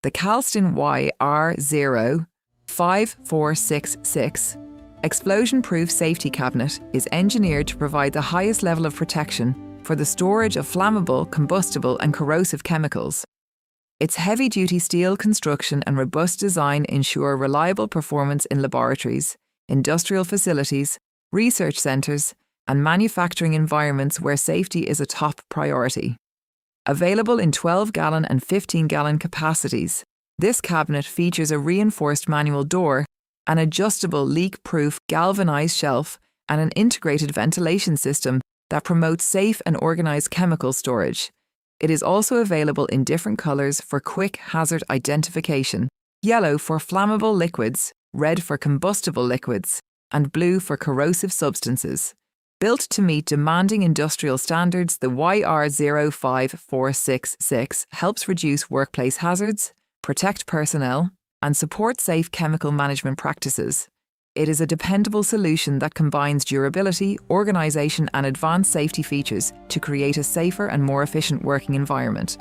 The Calston YR05466 explosion-proof safety cabinet is engineered to provide the highest level of protection for the storage of flammable, combustible and corrosive chemicals. Its heavy-duty steel construction and robust design ensure reliable performance in laboratories, industrial facilities, research centres and manufacturing environments where safety is a top priority. Available in 12-gallon and 15-gallon capacities, this cabinet features a reinforced manual door, an adjustable leak-proof galvanised shelf and an integrated ventilation system that promotes safe and organised chemical storage. It is also available in different colours for quick hazard identification: yellow for flammable liquids, red for combustible liquids, and blue for corrosive substances. Built to meet demanding industrial standards, the YR05466 helps reduce workplace hazards, protect personnel, and support safe chemical management practices. It is a dependable solution that combines durability, organisation and advanced safety features to create a safer and more efficient working environment.